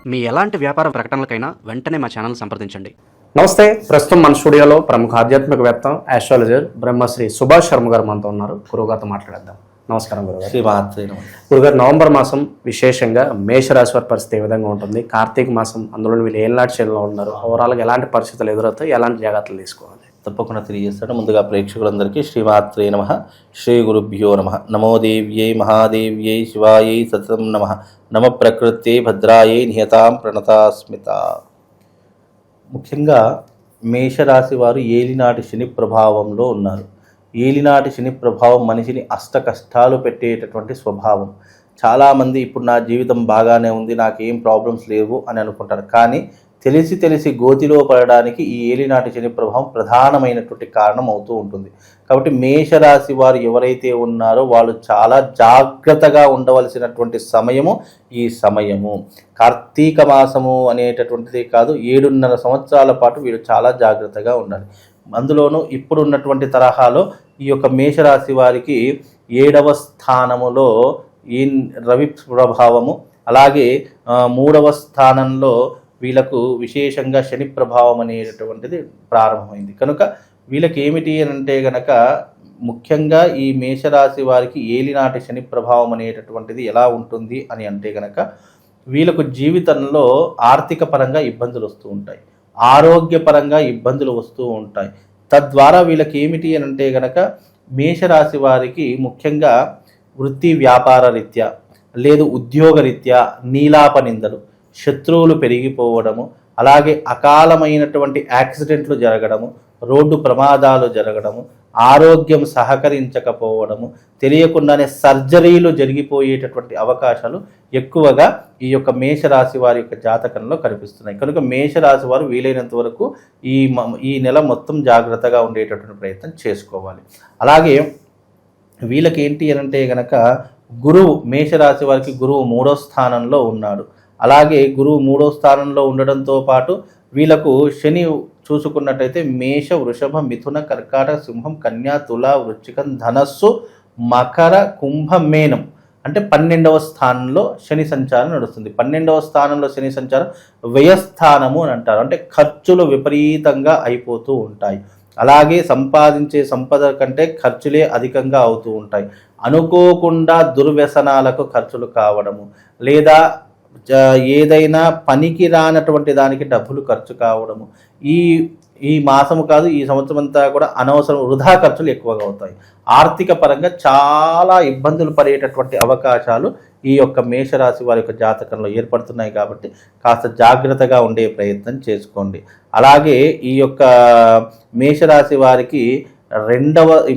మీ ఎలాంటి వ్యాపార ప్రకటనలకైనా వెంటనే మా ఛానల్ సంప్రదించండి. నమస్తే. ప్రస్తుతం మన స్టూడియోలో ప్రముఖ ఆధ్యాత్మికవేత్త ఆస్ట్రాలజర్ బ్రహ్మశ్రీ సుభాష్ శర్మ గారు మనతో ఉన్నారు. గురువుగారితో మాట్లాడేద్దాం. నమస్కారం గురుగారు. గురుగారు, నవంబర్ మాసం విశేషంగా మేషరాశి వారి పరిస్థితి ఏ విధంగా ఉంటుంది? కార్తీక మాసం, అందులో వీళ్ళు ఏలాంటి శైలిలో ఉన్నారు? ఓవరాల్గా ఎలాంటి పరిస్థితులు ఎదురవుతాయి? ఎలాంటి జాగ్రత్తలు తీసుకోవాలి? తప్పకుండా తెలియజేస్తాడు. ముందుగా ప్రేక్షకులందరికీ శ్రీమాత్రే నమః, శ్రీ గురుభ్యో నమః. నమో దేవ్యై మహాదేవ్యై శివాయై సతతం నమః. నమ ప్రకృత్యై భద్రాయై నిహతాం ప్రణతాస్మిత. ముఖ్యంగా మేషరాశి వారు ఏలినాటి శని ప్రభావంలో ఉన్నారు. ఏలినాటి శని ప్రభావం మనిషిని అష్ట కష్టాలు పెట్టేటటువంటి స్వభావం. చాలామంది ఇప్పుడు నా జీవితం బాగానే ఉంది, నాకేం ప్రాబ్లమ్స్ లేవు అని అనుకుంటారు. కానీ తెలిసి గోతిలో పడడానికి ఈ ఏలినాటి శని ప్రభావం ప్రధానమైనటువంటి కారణం అవుతూ ఉంటుంది. కాబట్టి మేషరాశి వారు ఎవరైతే ఉన్నారో వాళ్ళు చాలా జాగ్రత్తగా ఉండవలసినటువంటి సమయము ఈ సమయము. కార్తీక మాసము అనేటటువంటిది కాదు, 7.5 సంవత్సరాల పాటు వీళ్ళు చాలా జాగ్రత్తగా ఉండాలి. అందులోనూ ఇప్పుడున్నటువంటి తరహాలో ఈ యొక్క మేషరాశి వారికి 7వ స్థానములో ఈ రవి ప్రభావము, అలాగే 3వ స్థానంలో వీళ్ళకు విశేషంగా శని ప్రభావం అనేటటువంటిది ప్రారంభమైంది. కనుక వీళ్ళకి ఏమిటి అని అంటే గనక ముఖ్యంగా ఈ మేషరాశి వారికి ఏలినాటి శని ప్రభావం అనేటటువంటిది ఎలా ఉంటుంది అని అంటే గనక వీళ్ళకు జీవితంలో ఆర్థిక పరంగా ఇబ్బందులు వస్తూ ఉంటాయి, ఆరోగ్యపరంగా ఇబ్బందులు వస్తూ ఉంటాయి. తద్వారా వీళ్ళకి ఏమిటి అని అంటే గనక మేషరాశి వారికి ముఖ్యంగా వృత్తి వ్యాపార రీత్యా లేదు ఉద్యోగ రీత్యా నీలాప నిందలు, శత్రువులు పెరిగిపోవడము, అలాగే అకాలమైనటువంటి యాక్సిడెంట్లు జరగడము, రోడ్డు ప్రమాదాలు జరగడము, ఆరోగ్యం సహకరించకపోవడము, తెలియకుండానే సర్జరీలు జరిగిపోయేటటువంటి అవకాశాలు ఎక్కువగా ఈ యొక్క మేషరాశి వారి యొక్క జాతకంలో కనిపిస్తున్నాయి. కనుక మేషరాశి వారు వీలైనంత వరకు ఈ నెల మొత్తం జాగ్రత్తగా ఉండేటటువంటి ప్రయత్నం చేసుకోవాలి. అలాగే వీళ్ళకి ఏంటి అని అంటే గనక గురువు, మేషరాశి వారికి గురువు 3వ స్థానంలో ఉన్నాడు. అలాగే గురువు 3వ స్థానంలో ఉండడంతో పాటు వీళ్ళకు శని చూసుకున్నట్టయితే మేష, వృషభ, మిథున, కర్కాటక, సింహం, కన్యా, తుల, వృశ్చికం, ధనస్సు, మకర, కుంభ, మేనం అంటే 12వ స్థానంలో శని సంచారం నడుస్తుంది. 12వ స్థానంలో శని సంచారం వ్యయస్థానము అని అంటారు. అంటే ఖర్చులు విపరీతంగా అయిపోతూ ఉంటాయి. అలాగే సంపాదించే సంపద కంటే ఖర్చులే అధికంగా అవుతూ ఉంటాయి. అనుకోకుండా దుర్వ్యసనాలకు ఖర్చులు కావడము, లేదా ఏదైనా పనికి రానటువంటి దానికి డబ్బులు ఖర్చు కావడము, ఈ మాసము కాదు ఈ సంవత్సరం అంతా కూడా అనవసరం వృధా ఖర్చులు ఎక్కువగా అవుతాయి. ఆర్థిక పరంగా చాలా ఇబ్బందులు పడేటటువంటి అవకాశాలు ఈ యొక్క మేషరాశి వారి యొక్క జాతకంలో ఏర్పడుతున్నాయి. కాబట్టి కాస్త జాగ్రత్తగా ఉండే ప్రయత్నం చేసుకోండి. అలాగే ఈ యొక్క మేషరాశి వారికి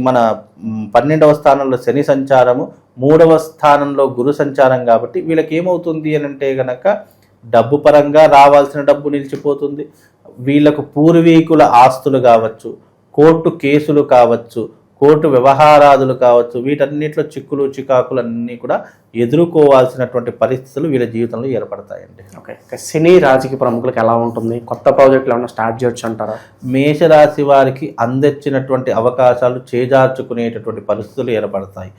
మన 12వ స్థానంలో శని సంచారము, 3వ స్థానంలో గురు సంచారం. కాబట్టి వీళ్ళకి ఏమవుతుంది అని అంటే గనక డబ్బు పరంగా రావాల్సిన డబ్బు నిలిచిపోతుంది. వీళ్ళకు పూర్వీకుల ఆస్తులు కావచ్చు, కోర్టు కేసులు కావచ్చు, కోర్టు వ్యవహారాదులు కావచ్చు, వీటన్నిటిలో చిక్కులు చికాకులు అన్నీ కూడా ఎదుర్కోవాల్సినటువంటి పరిస్థితులు వీళ్ళ జీవితంలో ఏర్పడతాయండి. ఓకే, సినీ రాజకీయ ప్రముఖులకు ఎలా ఉంటుంది? కొత్త ప్రాజెక్టులు ఏమైనా స్టార్ట్ చేయొచ్చు అంటారా? మేషరాశి వారికి అందొచ్చినటువంటి అవకాశాలు చేజార్చుకునేటటువంటి పరిస్థితులు ఏర్పడతాయి.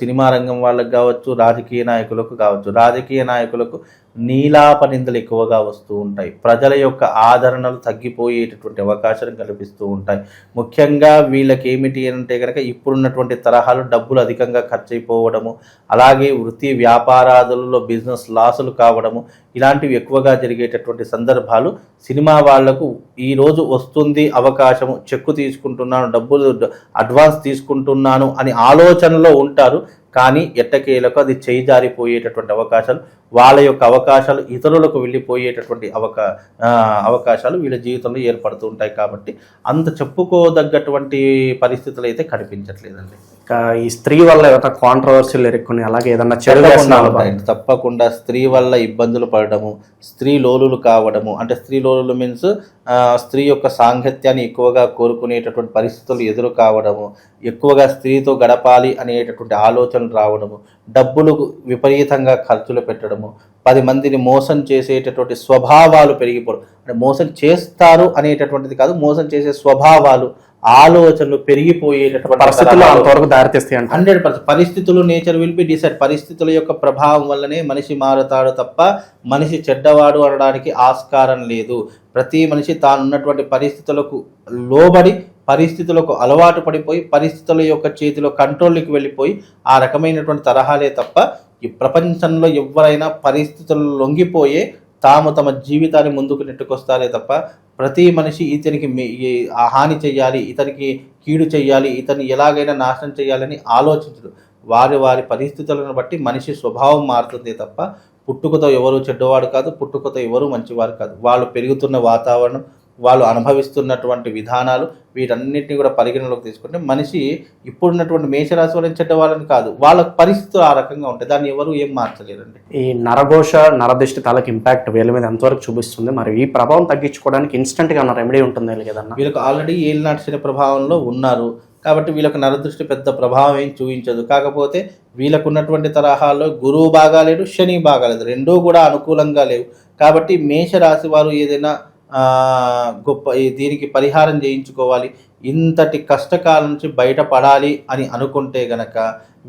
సినిమా రంగం వాళ్ళకు కావచ్చు, రాజకీయ నాయకులకు కావచ్చు. రాజకీయ నాయకులకు నీలాప నిందలు ఎక్కువగా వస్తూ ఉంటాయి. ప్రజల యొక్క ఆదరణలు తగ్గిపోయేటటువంటి అవకాశాలు కల్పిస్తూ ఉంటాయి. ముఖ్యంగా వీళ్ళకి ఏమిటి అంటే కనుక ఇప్పుడున్నటువంటి తరహాలు డబ్బులు అధికంగా ఖర్చు అయిపోవడము, అలాగే వృత్తి వ్యాపారాదులలో బిజినెస్ లాసులు కావడము, ఇలాంటివి ఎక్కువగా జరిగేటటువంటి సందర్భాలు సినిమా వాళ్లకు ఈరోజు వస్తుంది అవకాశము, చెక్కు తీసుకుంటున్నాను, డబ్బులు అడ్వాన్స్ తీసుకుంటున్నాను అని ఆలోచనలో ఉంటారు. కానీ ఎట్టకేలకు అది చేయి జారిపోయేటటువంటి అవకాశాలు, వాళ్ళ యొక్క అవకాశాలు ఇతరులకు వెళ్ళిపోయేటటువంటి అవకాశాలు వీళ్ళ జీవితంలో ఏర్పడుతూ ఉంటాయి. కాబట్టి అంత చెప్పుకోదగ్గటువంటి పరిస్థితులు అయితే కనిపించట్లేదండి. ఈ స్త్రీ వల్ల ఏదైనా కాంట్రవర్సీలు ఎరుక్కుని అలాగే ఏదన్నా తప్పకుండా స్త్రీ వల్ల ఇబ్బందులు పడడము, స్త్రీ లోలులు కావడము. అంటే స్త్రీ లోలులు మీన్స్ స్త్రీ యొక్క సాంగత్యాన్ని ఎక్కువగా కోరుకునేటటువంటి పరిస్థితులు ఎదురు కావడము, ఎక్కువగా స్త్రీతో గడపాలి అనేటటువంటి ఆలోచనలు రావడము, డబ్బులు విపరీతంగా ఖర్చులు పెట్టడము, 10 మందిని మోసం చేసేటటువంటి స్వభావాలు పెరిగిపోవడం. అంటే మోసం చేస్తారు అనేటటువంటిది కాదు, మోసం చేసే స్వభావాలు, ఆలోచనలు పెరిగిపోయేటటువంటి పరిస్థితుల్లో అంతవరకు దారితీస్తాయి అంటే 100%. పరిస్థితులు నేచర్ విల్ బి డిసైడ్. పరిస్థితుల యొక్క ప్రభావం వల్లనే మనిషి మారుతాడు తప్ప మనిషి చెడ్డవాడు అనడానికి ఆస్కారం లేదు. ప్రతి మనిషి తానున్నటువంటి పరిస్థితులకు లోబడి, పరిస్థితులకు అలవాటు పడిపోయి, పరిస్థితుల యొక్క చేతిలో కంట్రోల్కి వెళ్ళిపోయి ఆ రకమైనటువంటి తరహాలే తప్ప ఈ ప్రపంచంలో ఎవరైనా పరిస్థితుల్లో లొంగిపోయే తాము తమ జీవితాన్ని ముందుకు నెట్టుకొస్తారే తప్ప ప్రతి మనిషి ఇతనికి హాని చెయ్యాలి, ఇతనికి కీడు చెయ్యాలి, ఇతన్ని ఎలాగైనా నాశనం చేయాలని ఆలోచించడు. వారి వారి పరిస్థితులను బట్టి మనిషి స్వభావం మారుతుంది తప్ప పుట్టుకతో ఎవరు చెడ్డవాడు కాదు, పుట్టుకతో ఎవరు మంచివారు కాదు. వాళ్ళు పెరుగుతున్న వాతావరణం, వాళ్ళు అనుభవిస్తున్నటువంటి విధానాలు, వీటన్నిటిని కూడా పరిగణలోకి తీసుకుంటే మనిషి ఇప్పుడున్నటువంటి మేషరాశి వాళ్ళని చెడ్డవాళ్ళని కాదు, వాళ్ళ పరిస్థితులు ఆ రకంగా ఉంటాయి. దాన్ని ఎవరు ఏం మార్చలేరండి. ఈ నరఘోష నరదిష్టి తలకి ఇంపాక్ట్ వీళ్ళ మీద ఎంతవరకు చూపిస్తుంది? మరి ఈ ప్రభావం తగ్గించుకోవడానికి ఇన్స్టెంట్గా ఉన్న రెమెడీ ఉంటుంది కదన్నా? వీళ్ళకి ఆల్రెడీ ఏలినాటి శని ప్రభావంలో ఉన్నారు కాబట్టి వీళ్ళకు నరదృష్టి పెద్ద ప్రభావం ఏం చూపించదు. కాకపోతే వీళ్ళకు ఉన్నటువంటి తరహాల్లో గురువు బాగాలేడు, శని బాగాలేదు, రెండూ కూడా అనుకూలంగా లేవు. కాబట్టి మేషరాశి వారు ఏదైనా దీనికి పరిహారం చేయించుకోవాలి, ఇంతటి కష్టకాలం నుంచి బయటపడాలి అని అనుకుంటే గనక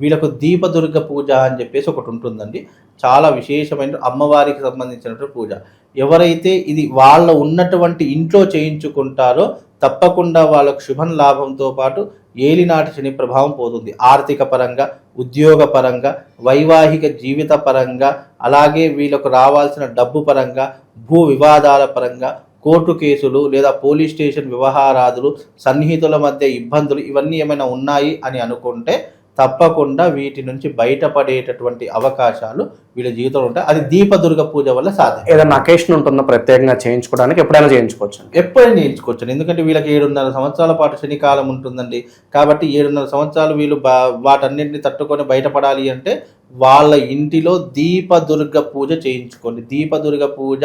వీళ్ళకు దీపదుర్గ పూజ అని చెప్పేసి ఒకటి ఉంటుందండి. చాలా విశేషమైన అమ్మవారికి సంబంధించినటువంటి పూజ. ఎవరైతే ఇది వాళ్ళ ఉన్నటువంటి ఇంట్లో చేయించుకుంటారో తప్పకుండా వాళ్ళకు శుభం లాభంతో పాటు ఏలినాటి శని ప్రభావం పోతుంది. ఆర్థిక పరంగా, ఉద్యోగ పరంగా, వైవాహిక జీవిత పరంగా, అలాగే వీళ్ళకు రావాల్సిన డబ్బు పరంగా, భూ వివాదాల పరంగా, కోర్టు కేసులు లేదా పోలీస్ స్టేషన్ వ్యవహారాదులు, సన్నిహితుల మధ్య ఇబ్బందులు, ఇవన్నీ ఏమైనా ఉన్నాయి అని అనుకుంటే తప్పకుండా వీటి నుంచి బయటపడేటటువంటి అవకాశాలు వీళ్ళ జీవితంలో ఉంటాయి. అది దీపదుర్గ పూజ వల్ల సాధ్యం. ఏదైనా అకేషన్ ఉంటుందో ప్రత్యేకంగా చేయించుకోవడానికి ఎప్పుడైనా చేయించుకోవచ్చు? ఎప్పుడైనా చేయించుకోవచ్చు. ఎందుకంటే వీళ్ళకి 7.5 సంవత్సరాల పాటు శనికాలం ఉంటుందండి. కాబట్టి 7.5 సంవత్సరాలు వీళ్ళు వాటన్నింటిని తట్టుకొని బయటపడాలి అంటే వాళ్ళ ఇంటిలో దీపదుర్గ పూజ చేయించుకోండి. దీపదుర్గ పూజ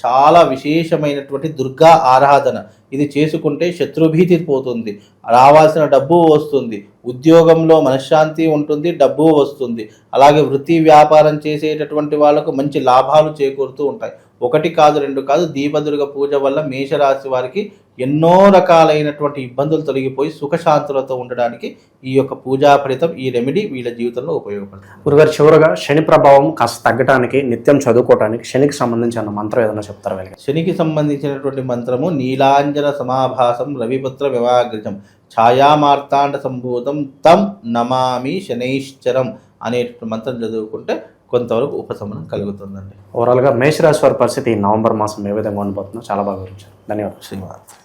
చాలా విశేషమైనటువంటి దుర్గా ఆరాధన. ఇది చేసుకుంటే శత్రుభీతి పోతుంది, రావాల్సిన డబ్బు వస్తుంది, ఉద్యోగంలో మనశ్శాంతి ఉంటుంది, డబ్బు వస్తుంది. అలాగే వృత్తి వ్యాపారం చేసేటటువంటి వాళ్ళకు మంచి లాభాలు చేకూరుతూ ఉంటాయి. 1 కాదు 2 కాదు, దీపదుర్గ పూజ వల్ల మేషరాశి వారికి ఎన్నో రకాలైనటువంటి ఇబ్బందులు తొలగిపోయి సుఖశాంతులతో ఉండడానికి ఈ యొక్క పూజా ఫలితం, ఈ రెమెడీ వీళ్ళ జీవితంలో ఉపయోగపడుతుంది. గురుగారు, చివరగా శని ప్రభావం కాస్త తగ్గడానికి, నిత్యం చదువుకోవడానికి శనికి సంబంధించిన మంత్రం ఏదైనా చెప్తారా? శనికి సంబంధించినటువంటి మంత్రము నీలాంజన సమాభాసం రవిపుత్ర వివాగ్రజం ఛాయామార్తాండ సంభూతం తం నమామి శనైశ్చరం అనేటువంటి మంత్రం చదువుకుంటే కొంతవరకు ఉపశమనం కలుగుతుందండి. ఓవరాల్గా మేషరాశి వారి పరిస్థితి ఈ నవంబర్ మాసం ఏ విధంగా ఉండబోతుందో చాలా బాగా వివరించారు. ధన్యవాదాలు. శ్రీనివాస్.